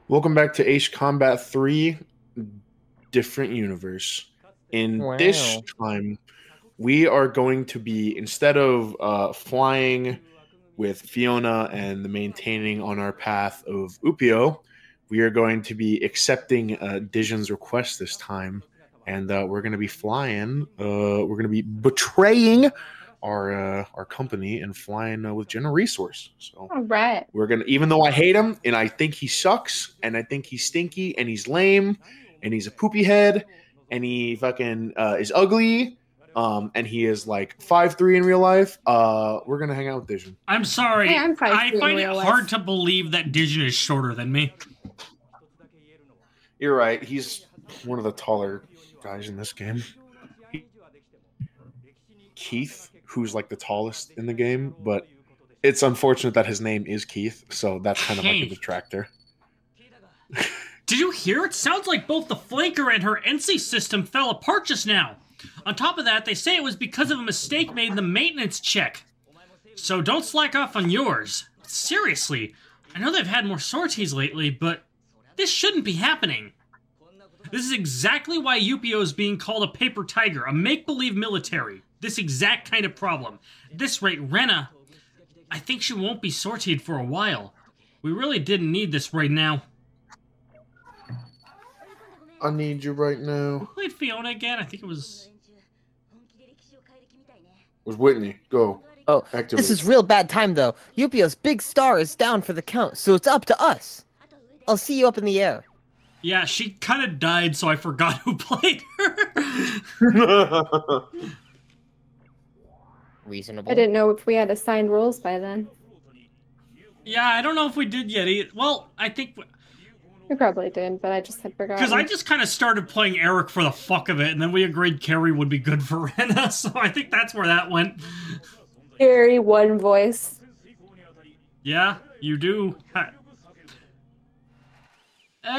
Welcome back to Ace Combat 3, different universe. In this time, we are going to be, instead of flying with Fiona and maintaining on our path of Upio, we are going to be accepting Dijon's request this time. And we're going to be flying, we're going to be betraying our company and flying with General Resource. So all right, we're gonna, even though I hate him and I think he sucks and I think he's stinky and he's lame and he's a poopy head and he fucking is ugly, and he is like 5'3" in real life, we're gonna hang out with Dijon. I'm sorry, hey, I'm I find it hard to believe that Dijon is shorter than me. You're right, he's one of the taller guys in this game. Keith, who's like the tallest in the game, but it's unfortunate that his name is Keith, so that's kind of like a detractor. Did you hear? It sounds like both the flanker and her NC system fell apart just now. On top of that, they say it was because of a mistake made in the maintenance check. So don't slack off on yours. Seriously, I know they've had more sorties lately, but this shouldn't be happening. This is exactly why Upio is being called a paper tiger, a make-believe military. This exact kind of problem. At this rate, Rena, I think she won't be sortied for a while. We really didn't need this right now. I need you right now. Who played Fiona again? I think it was... It was Whitney. Go. Oh, activate. This is real bad time, though. Upio's big star is down for the count, so it's up to us. I'll see you up in the air. Yeah, she kind of died, so I forgot who played her. Reasonable. I didn't know if we had assigned roles by then. Yeah, I don't know if we did yet. Well, I think... We probably did, but I just had forgotten. Because I just kind of started playing Eric for the fuck of it, and then we agreed Carrie would be good for Rena, so I think that's where that went. Carrie, one voice. Yeah, you do.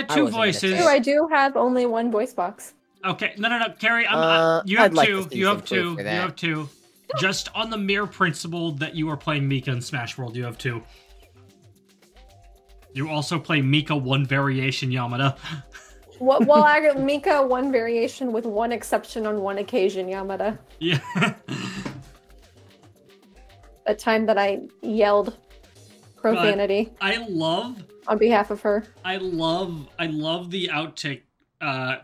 Two voices. I do have only one voice box. Okay, no, Carrie, you have two. You have two. You have two. Just on the mere principle that you are playing Mika in Smash World, you have two. You also play Mika one variation Yamada. Well, I got Mika one variation with one exception on one occasion, Yamada. Yeah. A time that I yelled profanity. I love... On behalf of her. I love the outtake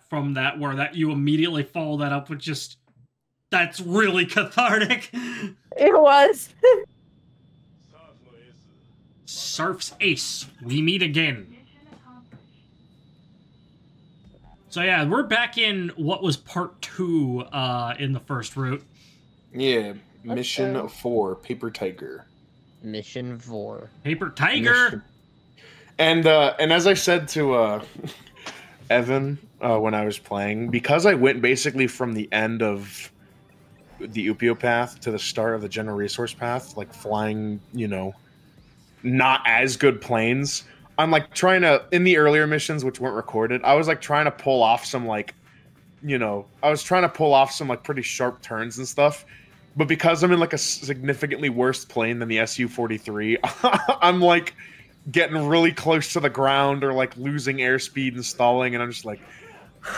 from that, where that you immediately follow that up with just... That's really cathartic. It was. Surf's ace. We meet again. So yeah, we're back in what was part 2 in the first route. Yeah, mission 4, Paper Tiger. Mission 4. Paper Tiger! And as I said to Evan when I was playing, because I went basically from the end of the Upio path to the start of the General Resource path, like flying, you know, not as good planes, I'm like trying to, in the earlier missions which weren't recorded, I was like trying to pull off some like, you know, I was trying to pull off some like pretty sharp turns and stuff, but because I'm in like a significantly worse plane than the Su-43, I'm like getting really close to the ground or like losing airspeed and stalling, and I'm just like,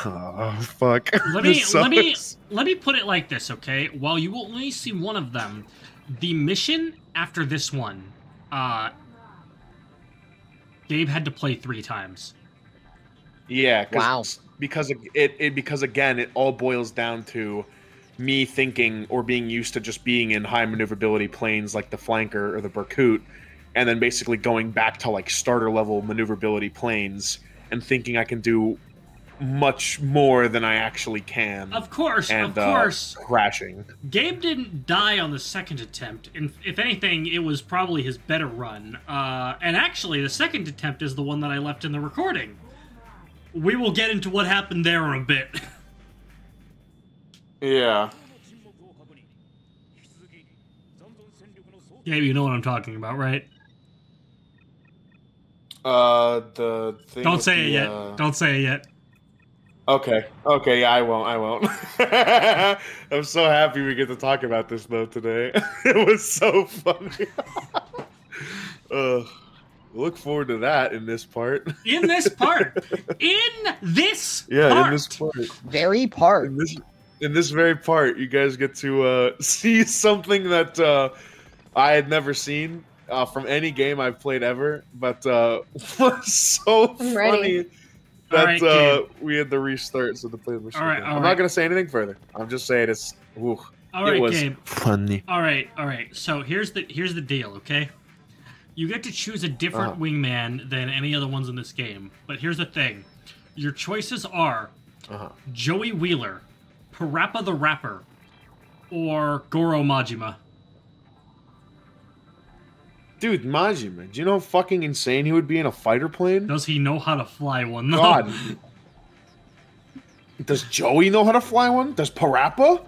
oh fuck. Let me put it like this, okay? While you will only see one of them, the mission after this one, Gabe had to play 3 times. Yeah, wow. Because again, it all boils down to me thinking or being used to just being in high maneuverability planes like the Flanker or the Berkut, and then basically going back to like starter level maneuverability planes and thinking I can do much more than I actually can. Of course, crashing. Gabe didn't die on the second attempt, and if anything, it was probably his better run. And actually, the second attempt is the one that I left in the recording. We will get into what happened there in a bit. Yeah. Yeah, you know what I'm talking about, right? The thing. Don't with say it the, yet. Don't say it yet. Okay. Yeah, I won't. I'm so happy we get to talk about this though today. It was so funny. Look forward to that in this part. In this part. In this Yeah, part. in this part. Very part. In this very part, you guys get to see something that I had never seen from any game I've played ever, but was so I'm ready. funny that Alright, we had to restart so the play was. Alright, I'm not gonna say anything further. I'm just saying it's. Ooh, Alright, it was Gabe. funny. Alright. So here's the deal, okay? You get to choose a different wingman than any other ones in this game. But here's the thing. Your choices are Joey Wheeler, Parappa the Rapper, or Goro Majima. Dude, Majima, do you know how fucking insane he would be in a fighter plane? Does he know how to fly one, though? God. Does Joey know how to fly one? Does Parappa?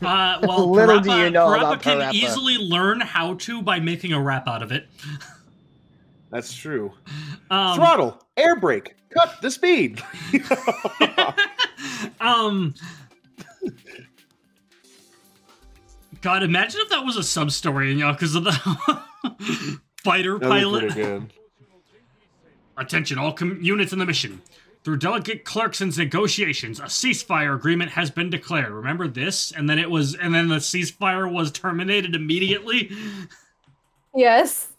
Well, Little Parappa, do you know Parappa about can Parappa. easily learn how to by making a rap out of it. That's true. Um, Throttle, air brake, cut the speed. God, imagine if that was a sub-story in Yakuza the fighter That'd be pilot. pretty good. Attention, all units in the mission. Through delicate Clarkson's negotiations, a ceasefire agreement has been declared. Remember this? And then the ceasefire was terminated immediately. Yes.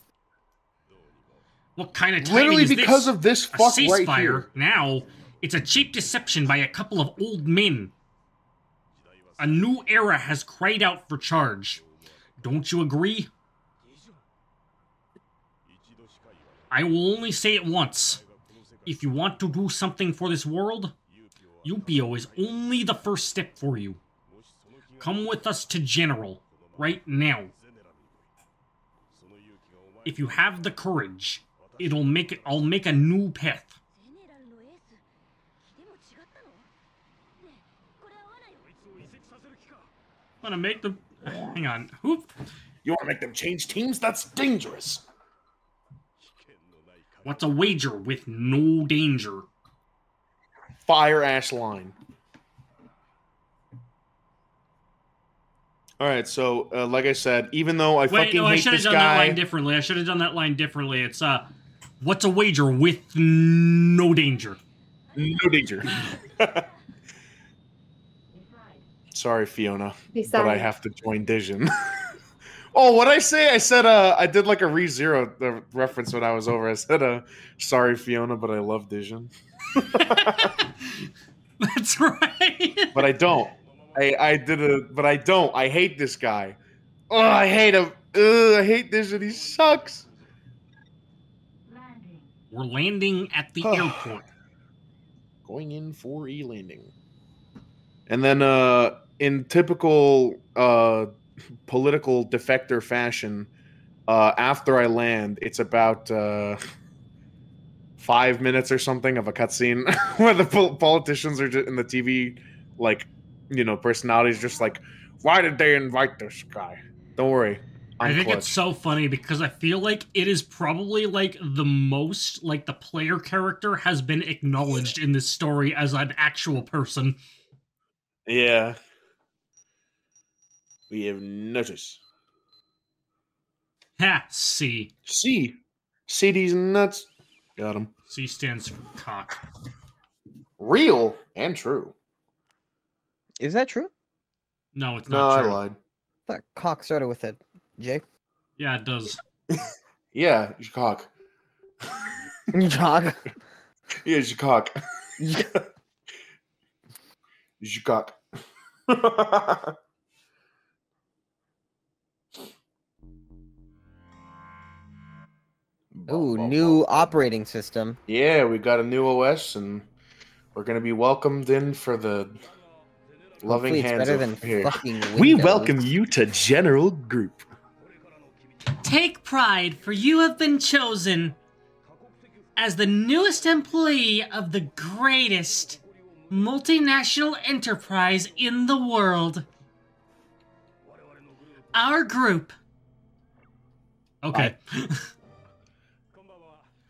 What kind of timing Literally is because this? of this A fuck ceasefire right here. now. It's a cheap deception by a couple of old men. A new era has cried out for charge. Don't you agree? I will only say it once. If you want to do something for this world, Upio is only the first step for you. Come with us to General, right now. If you have the courage, I'll make a new path. I'm gonna make them. Hang on. Whoop. You want to make them change teams? That's dangerous. What's a wager with no danger? Fire ash line. All right, so like I said, even though I fucking I hate should have this done that guy, line differently. I should have done that line differently. It's what's a wager with no danger? no danger. Sorry, Fiona, Decide. but I have to join Dijon. Oh, what'd I say? I said I did like a ReZero reference when I was over. I said sorry, Fiona, but I love Dijon. That's right. But I don't. But I don't. I hate this guy. Oh, I hate him. Ugh, I hate Dijon. He sucks. We're landing at the airport. Going in for a landing. And then in typical political defector fashion, after I land, it's about 5 minutes or something of a cutscene where the politicians are just in the TV, like, you know, personalities just like, why did they invite this guy? Don't worry. I think clutch. it's so funny because I feel like it is probably like the most like the player character has been acknowledged in this story as an actual person. Yeah. We have noticed. Ha, C. C. CD's nuts. Got him. C stands for cock. Real and true. Is that true? No, it's No, not I true. lied. I thought cock started with a J. Yeah, it does. Yeah, you cock. Cock. Yeah, you cock. You cock. Ooh, new operating system. Yeah, we got a new OS, and we're gonna be welcomed in for the loving Hopefully it's hands better of than here. fucking We Windows. welcome you to General Group. Take pride, for you have been chosen as the newest employee of the greatest multinational enterprise in the world. Our group Okay.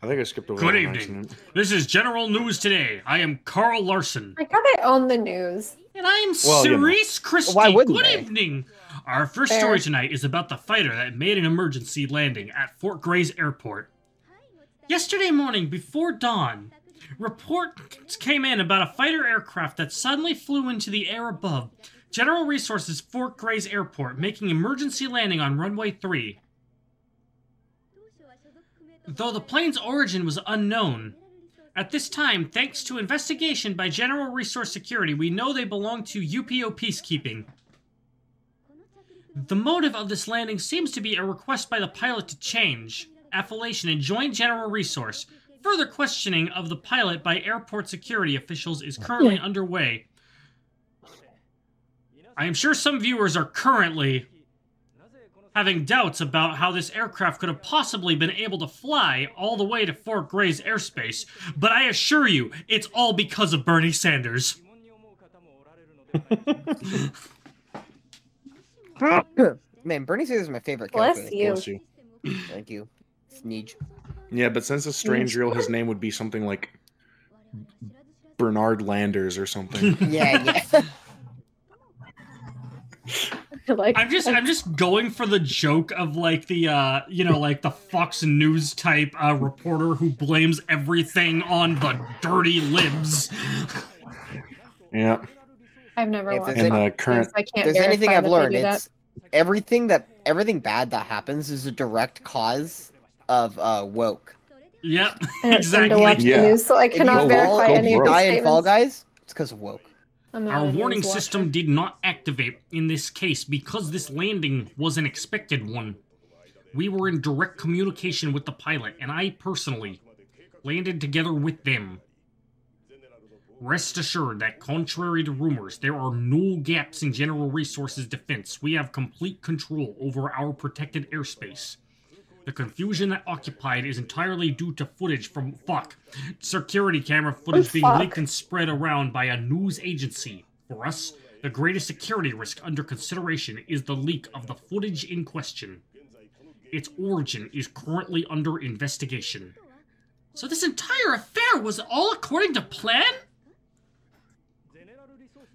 I think I skipped over Good that on evening. accident. This is General News Today. I am Carl Larson. I thought I own the news. And I am Well, you know. Cerise Christie. Why wouldn't Good they? evening. Our first Fair. story tonight is about the fighter that made an emergency landing at Fort Gray's airport. Yesterday morning, before dawn, reports came in about a fighter aircraft that suddenly flew into the air above General Resources Fort Gray's airport, making emergency landing on runway 3. Though the plane's origin was unknown, at this time, thanks to investigation by General Resource Security, we know they belong to UPO Peacekeeping. The motive of this landing seems to be a request by the pilot to change affiliation and join General Resource. Further questioning of the pilot by airport security officials is currently underway. I am sure some viewers are currently having doubts about how this aircraft could have possibly been able to fly all the way to Fort Gray's airspace, but I assure you, it's all because of Bernie Sanders. Man, Bernie Sanders is my favorite Bless character. you. Bless you. Thank you. Sneege. Yeah, but since it's strange real, his name would be something like Bernard Landers or something. Yeah. Like, I'm just going for the joke of like the like the Fox News type reporter who blames everything on the dirty libs. Yeah. I've never If watched there's In it, the current, so I can't If there's anything verify I've that they learned, do that. it's everything bad that happens is a direct cause of woke. Yep, And it's fun to watch exactly. Yeah. the news, so I cannot go verify go any of broke. the Die in Fall statements. Guys, it's because of woke. I'm not Our a news warning watcher. system did not activate in this case because this landing was an expected one. We were in direct communication with the pilot, and I personally landed together with them. Rest assured that, contrary to rumors, there are no gaps in General Resources' defense. We have complete control over our protected airspace. The confusion that occupied is entirely due to footage from security camera footage being leaked and spread around by a news agency. For us, the greatest security risk under consideration is the leak of the footage in question. Its origin is currently under investigation. So this entire affair was all according to plan?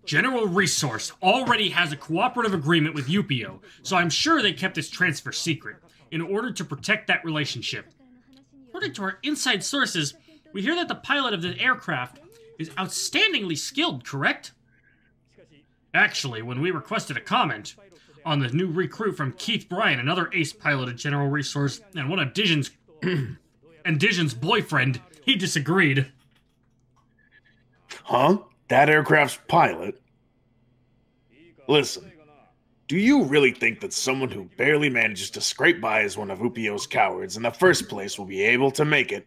General Resource already has a cooperative agreement with UPO, so I'm sure they kept this transfer secret in order to protect that relationship. According to our inside sources, we hear that the pilot of the aircraft is outstandingly skilled, correct? Actually, when we requested a comment on the new recruit from Keith Bryan, another ace pilot at General Resource, and one of Dijon's boyfriend, he disagreed. huh? That aircraft's pilot? Listen, do you really think that someone who barely manages to scrape by as one of UPO's cowards in the first place will be able to make it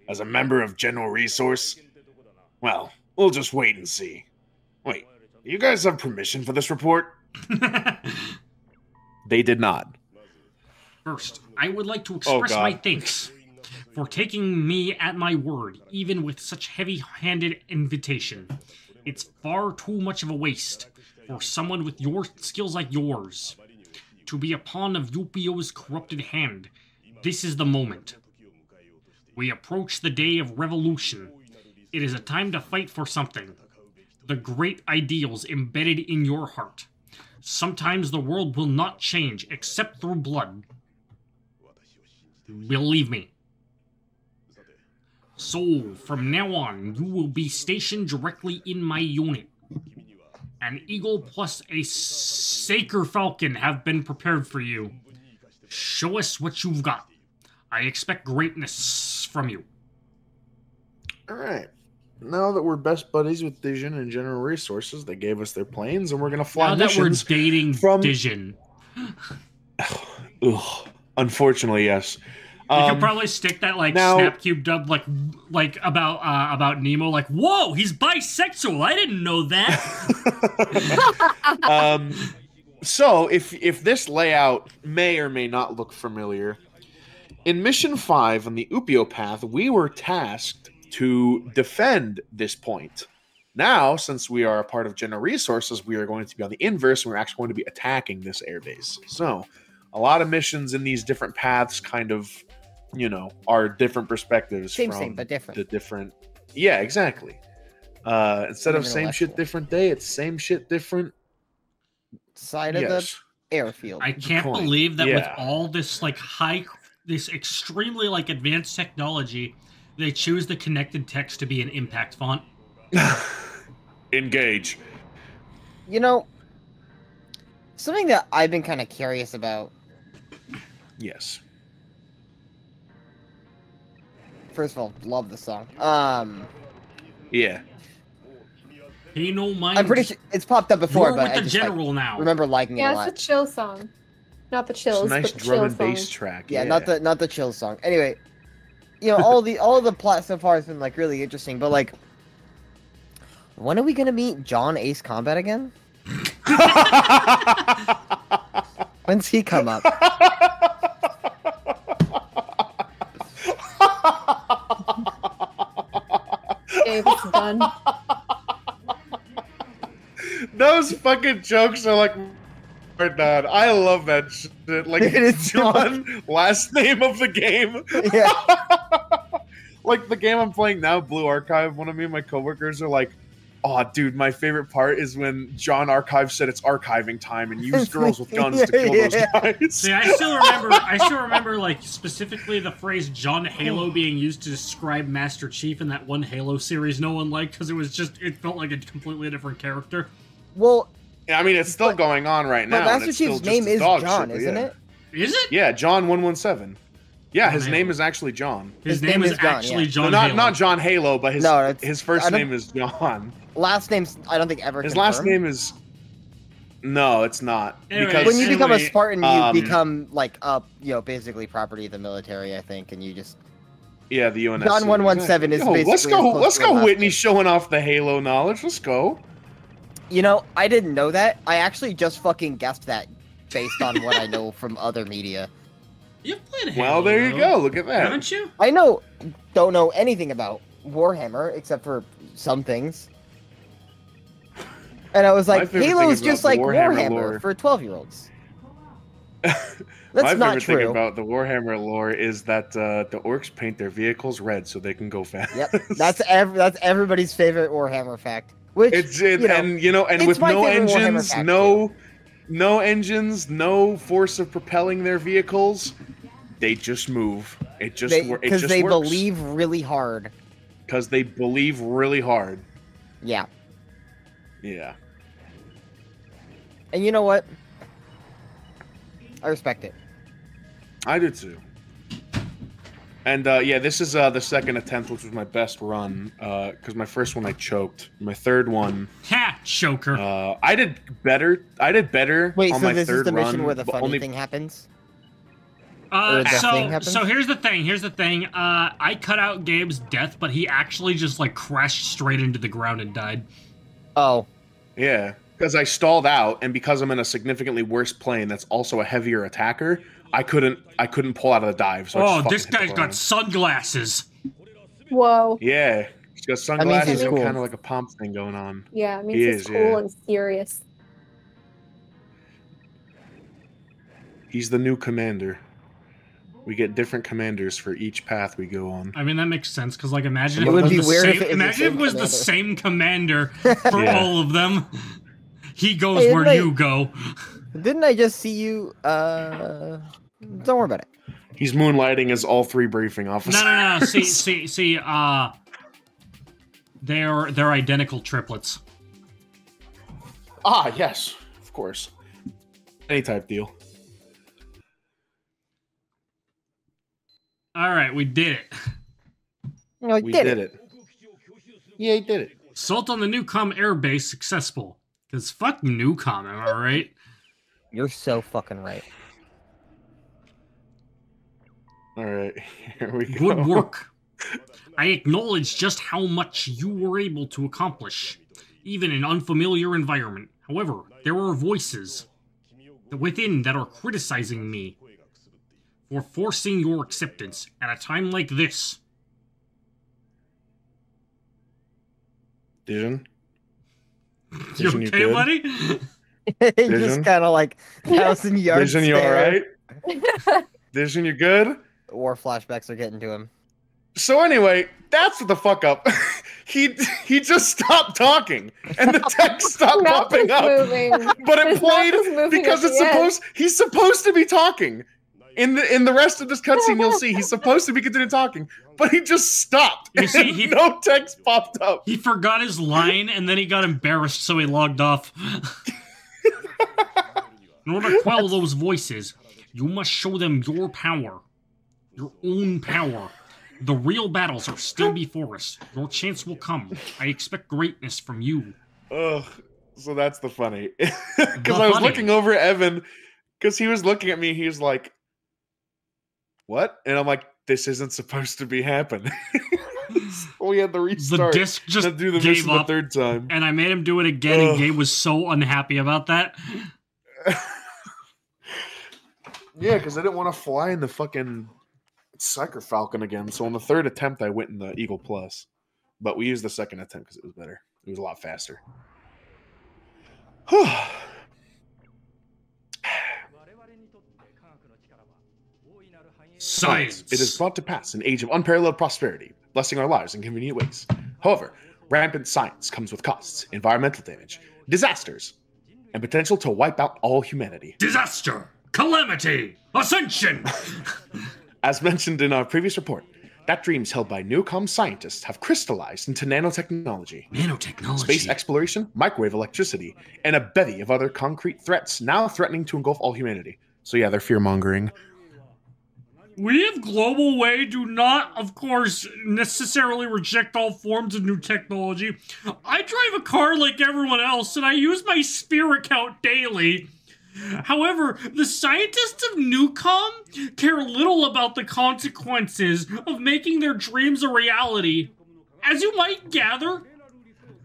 as a member of General Resource? Well, we'll just wait and see. Wait, do you guys have permission for this report? They did not. First, I would like to express God. my thanks for taking me at my word, even with such heavy-handed invitation. It's far too much of a waste for someone with your skills like yours to be a pawn of UPO's corrupted hand. This is the moment. We approach the day of revolution. It is a time to fight for something. The great ideals embedded in your heart. Sometimes the world will not change except through blood. Believe me. So, from now on, you will be stationed directly in my unit. An Eagle plus a Saker Falcon have been prepared for you. Show us what you've got. I expect greatness from you. Alright. Now that we're best buddies with Dijon and General Resources, they gave us their planes, and we're going to fly Now that we're missions dating from- Dijon. Ugh. Unfortunately, yes. You could probably stick that now- Snapcube dub like about Nemo, like, whoa, he's bisexual. I didn't know that. So if this layout may or may not look familiar, in Mission 5 on the Upio path, we were tasked to defend this point. Now, since we are a part of General Resources, we are going to be on the inverse, and we're actually going to be attacking this airbase. So, a lot of missions in these different paths kind of, are different perspectives Same, but different. the different. Yeah, exactly. Instead of same shit, different day, it's same shit, different side of the airfield. I can't believe that with all this this extremely advanced technology, they choose the connected text to be an impact font. Engage. Something that I've been kind of curious about. Yes. First of all, love the song. Yeah. He no mind. I'm pretty sure it's popped up before, You're but with I the just general now. remember liking it a lot. Yeah, it's a chill song. Not the chills, It's a nice but the drum chill and bass song. track. Yeah, not the chill song. Anyway, all the plot so far has been really interesting, but when are we gonna meet John Ace Combat again? When's he come up? It's done. Those fucking jokes are not. I love that shit. It is John, last name of the game. Yeah. The game I'm playing now, Blue Archive. One of me and my coworkers are like, "Oh, dude, my favorite part is when John Archive said it's archiving time and used girls with guns to kill those guys." See, I still remember, specifically the phrase John Halo being used to describe Master Chief in that one Halo series no one liked because it felt like a completely different character. Well, I mean, it's still going on right now. But Master Chief's name is John, isn't it? Is it? Yeah, John 117. Yeah, his name is actually John. His name is John, actually yeah. John. No, Halo. not John Halo, but his first name is John. Last name's I don't think ever. His confirmed. last name is. No, it's not. Anyway, because when you become a Anyway, Spartan, you become basically property of the military, I think, and you just. Yeah, the UNSC. John 117 is basically. Let's go. Whitney showing off the Halo knowledge. Let's go. I didn't know that. I actually just fucking guessed that based on what I know from other media. You've played Halo. Well, there you go. Look at that. Haven't you? I don't know anything about Warhammer except for some things. And I was like, Halo is just like Warhammer for 12-year-olds. That's not true. My favorite thing about the Warhammer lore is that the orcs paint their vehicles red so they can go fast. Yep, that's everybody's favorite Warhammer fact. Which and with no engines, no engines, no force of propelling their vehicles, they just move. Because they believe really hard. Because they believe really hard. Yeah. Yeah. And you know what? I respect it. I do too. And this is the second attempt, which was my best run. Because my first one I choked. My third one, choker. I did better. Wait, on so my this third is the mission run, where the funny thing happens? So here's the thing. I cut out Gabe's death, but he actually just crashed straight into the ground and died. Oh. Yeah, because I stalled out, and because I'm in a significantly worse plane that's also a heavier attacker, I couldn't pull out of the dive. So this guy's got sunglasses. Whoa. Yeah, he's got sunglasses and cool. kind of a pomp thing going on. Yeah, it means he's cool and serious. He's the new commander. We get different commanders for each path we go on. I mean, that makes sense, because, imagine it would be weird if it was the same commander for all of them. He goes where you go. Didn't I just see you, Don't worry about it. He's moonlighting as all three briefing officers. No. See, they're identical triplets. Ah, yes. Of course. Any type deal. All right, we did it. We did it. Yeah, he did it. Assault on the Neucom airbase successful. Because fuck Neucom, am I right? You're so fucking right. All right, here we go. Good work. I acknowledge just how much you were able to accomplish, even in unfamiliar environment. However, there are voices within that are criticizing me for forcing your acceptance at a time like this. Vision? You okay, buddy? Just kind of housing yards. Vision, you alright? Vision, you're good? War flashbacks are getting to him. So anyway, that's what the fuck up. he just stopped talking, and the text stopped Mouth popping is up. moving. But it His mouth is played moving because at it's the end. supposed. He's supposed to be talking. In the rest of this cutscene, you'll see he's supposed to be continuing talking, but he just stopped. You see, and no text popped up. He forgot his line, and then he got embarrassed, so he logged off. In order to quell those voices, you must show them your power. Your own power. The real battles are still before us. Your chance will come. I expect greatness from you. Ugh. So that's the funny. Because I was looking over at Evan, because he was looking at me, he was like, what? And I'm like, this isn't supposed to be happening. So we had to restart. The disc just do the gave mission up, the third time. and I made him do it again, and Gabe was so unhappy about that. Yeah, because I didn't want to fly in the fucking Psyker Falcon again. So on the third attempt, I went in the Eagle Plus. But we used the second attempt because it was better. It was a lot faster. Science. It is brought to pass an age of unparalleled prosperity, blessing our lives in convenient ways. However, rampant science comes with costs, environmental damage, disasters, and potential to wipe out all humanity. Disaster, calamity, ascension. As mentioned in our previous report, that dreams held by Neucom scientists have crystallized into nanotechnology. Nanotechnology. Space exploration, microwave electricity, and a bevy of other concrete threats now threatening to engulf all humanity. So yeah, they're fear-mongering. We of Global Way do not, of course, necessarily reject all forms of new technology. I drive a car like everyone else, and I use my Sphere account daily. However, the scientists of Neucom care little about the consequences of making their dreams a reality. As you might gather,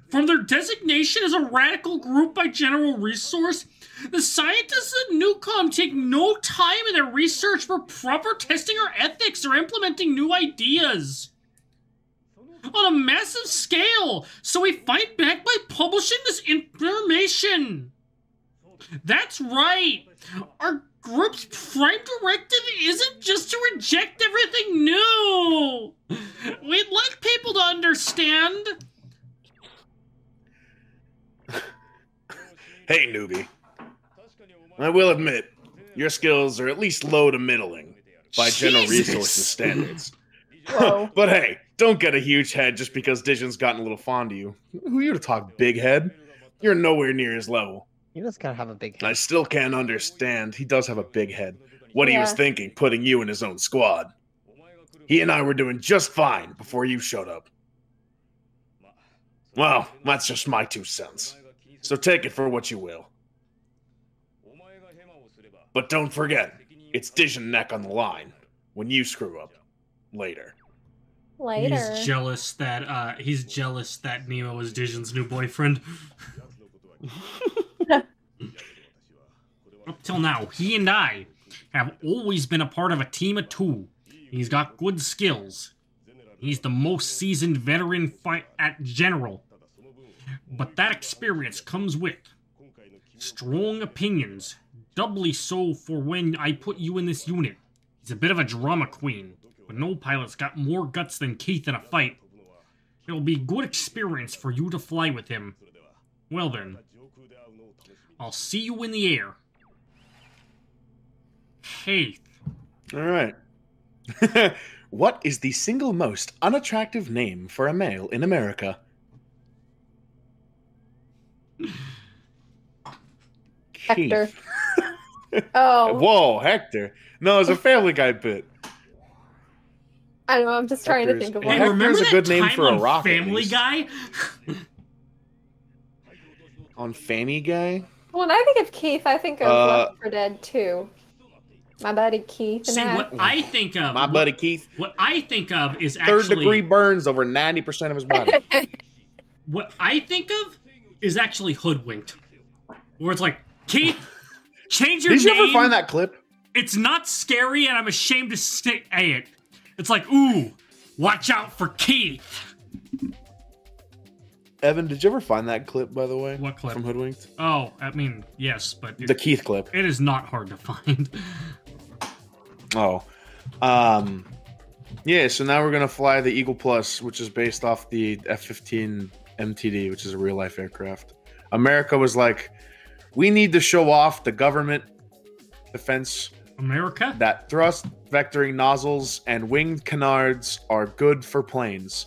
from their designation as a radical group by General Resource, the scientists at Neucom take no time in their research for proper testing or ethics or implementing new ideas. On a massive scale, so we fight back by publishing this information. That's right. Our group's prime directive isn't just to reject everything new. We'd like people to understand. Hey, newbie. I will admit, your skills are at least low to middling by General Jesus. Resources standards. Whoa. But hey, don't get a huge head just because Dijon's gotten a little fond of you. Who are you to talk big head? You're nowhere near his level. He does kind of have a big head. I still can't understand. He does have a big head. What he was Yeah. thinking, putting you in his own squad. He and I were doing just fine before you showed up. Well, that's just my 2 cents. So take it for what you will. But don't forget, it's Dijon neck on the line when you screw up later. Later. He's jealous that Nemo is Dijon's new boyfriend. Up till now, he and I have always been a part of a team of 2. He's got good skills. He's the most seasoned veteran fight at General. But that experience comes with strong opinions, doubly so for when I put you in this unit. He's a bit of a drama queen, but no pilot's got more guts than Keith in a fight. It'll be a good experience for you to fly with him. Well then, I'll see you in the air. Keith. All right. What is the single most unattractive name for a male in America? Hector. Keith. Oh, Whoa, Hector. No, it's a Family Guy bit. I don't know. I'm just trying to Hector's- think of Hey, one. Hector's remember a that good name time for a on rocket, at Family least. Guy? On Fanny Guy? When I think of Keith, I think of Left 4 Dead 2. My buddy Keith and See, I. what I think of... My buddy Keith, What I think of is third actually... degree burns over 90% of his body. What I think of is actually Hoodwinked. Where it's like, Keith, change your Did you name. ever find that clip? It's not scary, and I'm ashamed to say it. It's like, ooh, watch out for Keith. Evan, did you ever find that clip, by the way? What clip? From Hoodwinked? Oh, I mean, yes, but The Keith clip. it is not hard to find. Oh. Yeah, so now we're going to fly the Eagle Plus, which is based off the F-15 MTD, which is a real-life aircraft. America was like, we need to show off the government defense. America? That thrust vectoring nozzles and winged canards are good for planes.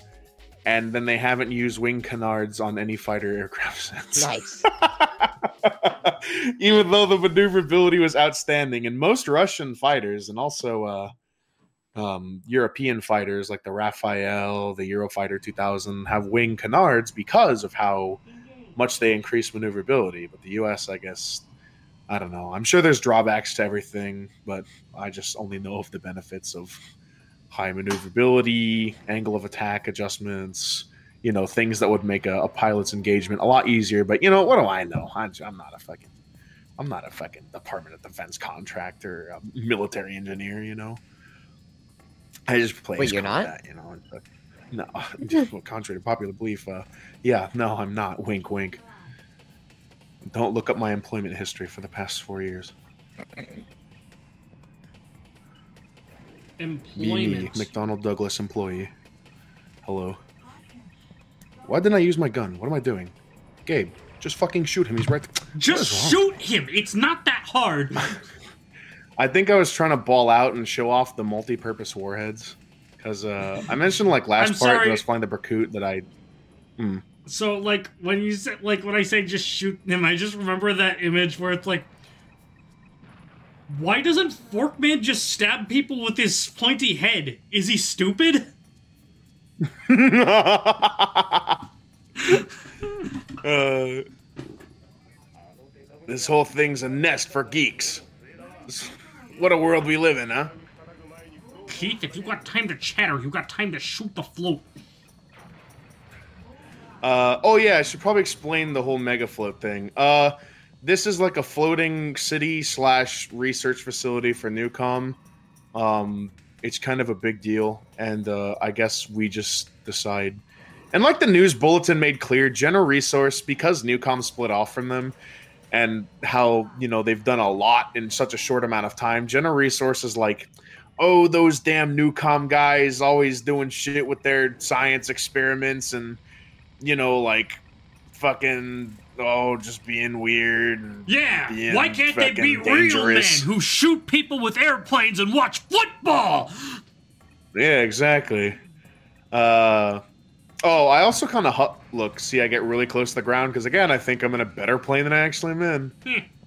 And then they haven't used winged canards on any fighter aircraft since. Nice. Even though the maneuverability was outstanding. And most Russian fighters and also European fighters like the Rafael, the Eurofighter 2000 have winged canards because of how much they increase maneuverability. But the US, I guess, I don't know. I'm sure there's drawbacks to everything, but I just only know of the benefits of high maneuverability, angle of attack adjustments, things that would make a pilot's engagement a lot easier. But what do I know? I'm not a fucking Department of Defense contractor, military engineer. I just play. Wait, you're not? No, well, contrary to popular belief, yeah, no, I'm not. Wink, wink. Don't look up my employment history for the past 4 years. Employment. Me, McDonnell Douglas employee. Hello. Why didn't I use my gun? What am I doing? Gabe, just fucking shoot him. He's right there. Just shoot him. It's not that hard. I think I was trying to ball out and show off the multi-purpose warheads. Because I mentioned last part that I was flying the Berkut that I... So, when you said, when I say just shoot him, I just remember that image where it's like, why doesn't Forkman just stab people with his pointy head? Is he stupid? This whole thing's a nest for geeks. What a world we live in, huh? Keith, if you got time to chatter, you got time to shoot the float. Oh yeah, I should probably explain the whole mega float thing. This is like a floating city / research facility for Neucom. It's kind of a big deal, and I guess we just decide. And like the news bulletin made clear, General Resource, because Neucom split off from them, and how they've done a lot in such a short amount of time. General Resource is like, oh, those damn Neucom guys always doing shit with their science experiments and. Fucking, just being weird. Yeah, why can't they be real men who shoot people with airplanes and watch football? Yeah, exactly. I also kind of look, see, I get really close to the ground because, again, I think I'm in a better plane than I actually am in.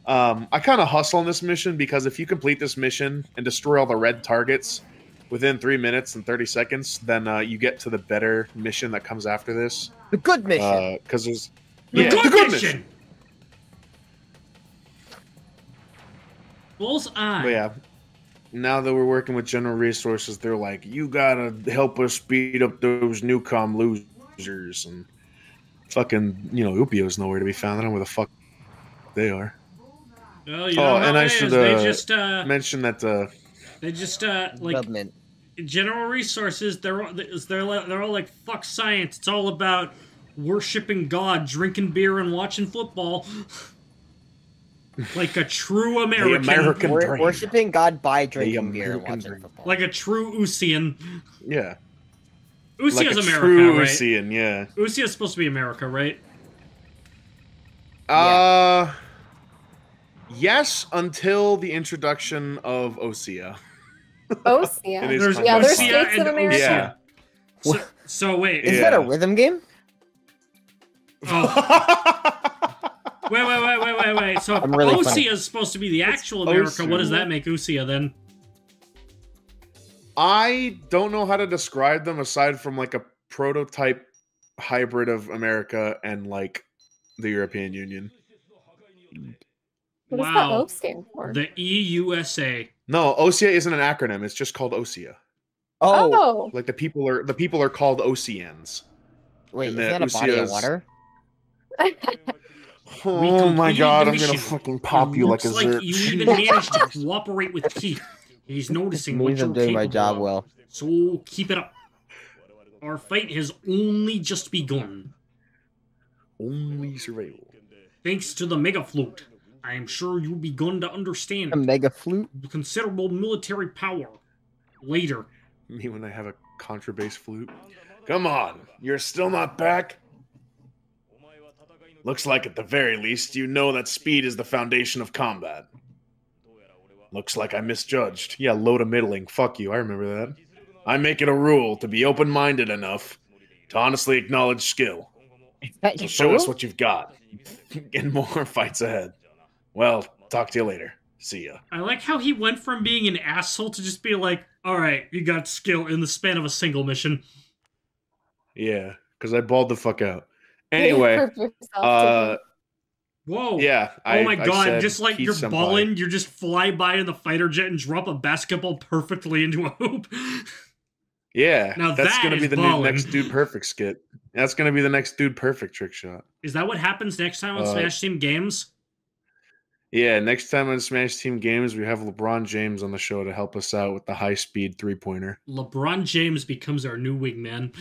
I kind of hustle on this mission because if you complete this mission and destroy all the red targets within 3 minutes and 30 seconds, then you get to the better mission that comes after this. The good mission. Because there's... The good mission! Bullseye. But yeah, now that we're working with General Resources, they're like, you gotta help us speed up those Neucom losers. And fucking, Upio's nowhere to be found. I don't know where the fuck they are. Well, and I should mention that... They just Government. General Resources. They're all like, fuck science. It's all about worshiping God, drinking beer, and watching football. Like a true American. The American dream. Worshipping God by drinking beer and watching football. Like a true Usean. Yeah. Usea's like a America, true right? Usean, yeah. Usea's supposed to be America, right? Yes, until the introduction of Usea. Usea. There's there's Usea states in and America. Yeah. So wait. Is that a rhythm game? Oh. Wait. So if Usea is supposed to be the actual America, Usea. what does that make Usea then? I don't know how to describe them aside from like a prototype hybrid of America and like the European Union. What does that O stand for? The EUSA. No, Usea isn't an acronym. It's just called Usea. Oh. Like the people are called Oceans. Wait, And is that a body of water? Oh my god, I'm gonna fucking pop you like a Looks like you even managed to cooperate with Keith. He's noticing what Means you're I'm doing my capable job of. well. So keep it up. Our fight has only just begun. Only survival. Thanks to the mega float. I am sure you'll begun to understand A mega flute. considerable military power later. Me when I have a contrabass flute. Come on, you're still not back? Looks like at the very least you know that speed is the foundation of combat. Looks like I misjudged. Yeah, low to middling. Fuck you, I remember that. I make it a rule to be open-minded enough to honestly acknowledge skill. So show us what you've got. And more fights ahead. Well, talk to you later. See ya. I like how he went from being an asshole to just being like, alright, you got skill in the span of a single mission. Yeah, because I balled the fuck out. Anyway, whoa. yeah. Oh my god, said, just like you're senpai. balling, you just fly by in the fighter jet and drop a basketball perfectly into a hoop. Yeah, Now that's that going to be is the new balling. next Dude Perfect skit. That's going to be the next Dude Perfect trick shot. Is that what happens next time on Smash Team Games? Yeah, next time on Smash Team Games, we have LeBron James on the show to help us out with the high-speed three-pointer. LeBron James becomes our new wingman.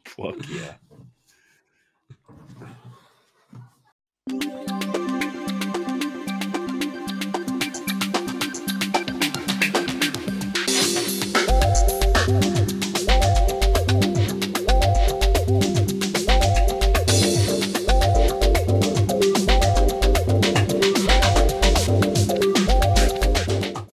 Fuck yeah.